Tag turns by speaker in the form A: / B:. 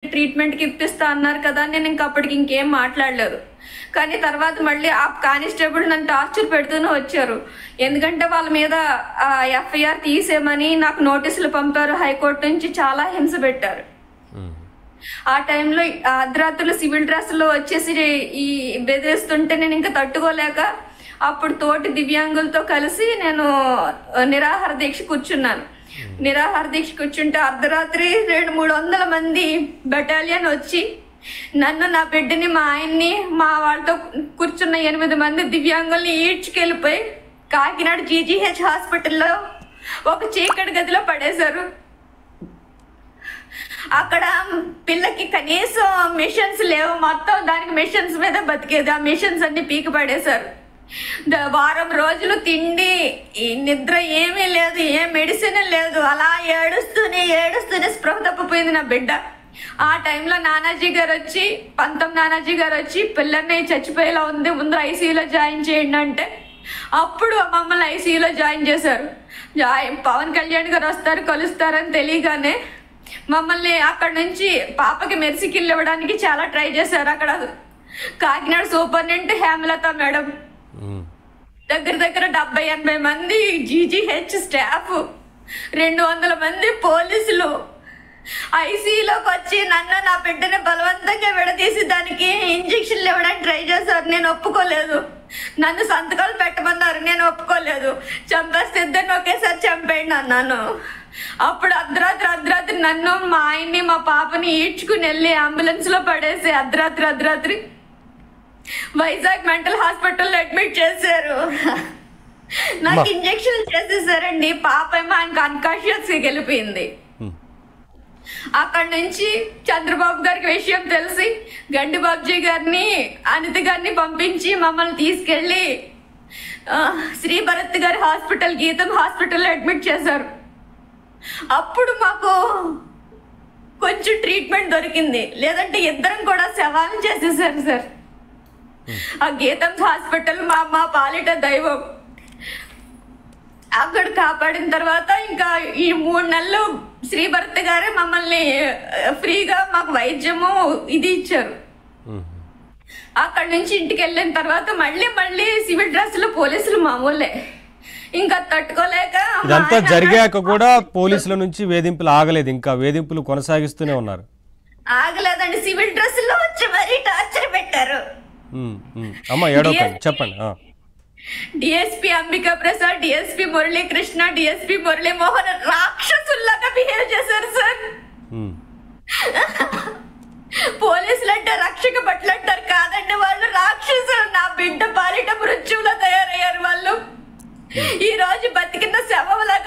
A: ట్రీట్మెంట్కి ఇప్పిస్తా అన్నారు కదా, నేను ఇంకా అప్పటికి ఇంకేం మాట్లాడలేదు. కానీ తర్వాత మళ్ళీ ఆ కానిస్టేబుల్ నన్ను టార్చర్ పెడుతూనే వచ్చారు. ఎందుకంటే వాళ్ళ మీద ఎఫ్ఐఆర్ తీసేయమని నాకు నోటీసులు పంపారు. హైకోర్టు నుంచి చాలా హింస పెట్టారు. ఆ టైంలో అర్ధరాత్రులు సివిల్ డ్రెస్లో వచ్చేసి ఈ బెదిరిస్తుంటే నేను ఇంకా తట్టుకోలేక అప్పుడు తోటి దివ్యాంగులతో కలిసి నేను నిరాహార దీక్ష కూర్చున్నాను. నిరాహార దీక్ష కూర్చుంటే అర్ధరాత్రి 200-300 మంది బెటాలియన్ వచ్చి నన్ను, నా బిడ్డని, మా ఆయన్ని, మా వాళ్ళతో కూర్చున్న 8 మంది దివ్యాంగుల్ని ఈడ్చుకెళ్ళిపోయి కాకినాడ జీజీహెచ్ హాస్పిటల్లో ఒక చీకటి గదిలో పడేశారు. అక్కడ పిల్లకి కనీసం మిషన్స్ లేవు, మొత్తం దానికి మిషన్స్ మీద బతికేది. ఆ మిషన్స్ అన్ని పీకి పడేశారు. వారం రోజులు తిండి నిద్ర ఏమీ లేదు, ఏ మెడిసిన్ లేదు. అలా ఏడుస్తూనే స్పృహ తప్పిపోయింది నా బిడ్డ. ఆ టైంలో నానాజీ గారు వచ్చి, పంతం నానాజీ గారు వచ్చి పిల్లల్ని చచ్చిపోయేలా ఉంది, ముందు ఐసీయూలో జాయిన్ చేయండి అంటే అప్పుడు మమ్మల్ని ఐసీయూలో జాయిన్ చేశారు. పవన్ కళ్యాణ్ గారు వస్తారు, కలుస్తారని తెలియగానే మమ్మల్ని అక్కడ నుంచి పాపకి మెర్సికిల్ ఇవ్వడానికి చాలా ట్రై చేశారు. అక్కడ కాకినాడ సూపరింటెండెంట్ హేమలత మేడం, దగ్గర 70-80 మంది జీజీహెచ్ స్టాఫ్, 200 మంది పోలీసులు ఐసీయూలోకి వచ్చి నన్ను, నా బిడ్డని బలవంతంగా విడదీసి దానికి ఇంజక్షన్లు ఇవ్వడానికి ట్రై చేశారు. నేను ఒప్పుకోలేదు. నన్ను సంతకాలు పెట్టమన్నారు, నేను ఒప్పుకోలేదు. చంపేస్తే ఇద్దరిని ఒకేసారి చంపేయండి అన్నాను. అప్పుడు అర్ధరాత్రి నన్ను, మా ఆయన్ని, మా పాపని ఈడ్చుకుని వెళ్ళి అంబులెన్స్ లో పడేసి అర్ధరాత్రి వైజాగ్ మెంటల్ హాస్పిటల్లో అడ్మిట్ చేశారు. నాకు ఇంజక్షన్లు చేసేసారండి. పాప ఏమో ఆయనకు అన్కాన్షియస్ వెళ్ళిపోయింది. అక్కడ నుంచి చంద్రబాబు గారికి విషయం తెలిసి గండి బాబ్జీ గారిని, అనిత గారిని పంపించి మమ్మల్ని తీసుకెళ్లి శ్రీ భరత్ గారి హాస్పిటల్, గీతం హాస్పిటల్లో అడ్మిట్ చేశారు. అప్పుడు మాకు కొంచెం ట్రీట్మెంట్ దొరికింది, లేదంటే ఇద్దరం కూడా శవాలను చేసేసారు సార్. ఆ గీతం హాస్పిటల్ మా పాలిట దైవం. అక్కడ కాపాడిన తర్వాత ఇంకా ఈ 3 నెలలు శ్రీ భరత్ గారే మమ్మల్ని ఫ్రీగా మాకు వైద్యము ఇది ఇచ్చారు. అక్కడ నుంచి ఇంటికి వెళ్ళిన తర్వాత మళ్ళీ సివిల్ డ్రెస్ లో పోలీసులు మామూలే. ఇంకా తట్టుకోలేక
B: ఇదంతా జరిగాక కూడా పోలీసుల నుంచి వేధింపులు ఆగలేదు, ఇంకా వేధింపులు కొనసాగిస్తూనే ఉన్నారు.
A: ఆగలేదండి, సివిల్ డ్రెస్ లో వచ్చి మరీ టార్చర్ పెట్టారు.
B: అమ్మా ఏడవకండి, చెప్పండి.
A: DSP Ambika Prasad, DSP Muralikrishna, DSP Muralimohan రాక్షసుల్లాగా బిహేవ్ చేశారు సార్. పోలీసులు అంటే రక్షక భటులు అంటారు కాదండి, వాళ్ళు రాక్షసులు. నా బిడ్డ పాలిట మృత్యువులో తయారయ్యారు వాళ్ళు. ఈ రోజు బతికిన శవంలా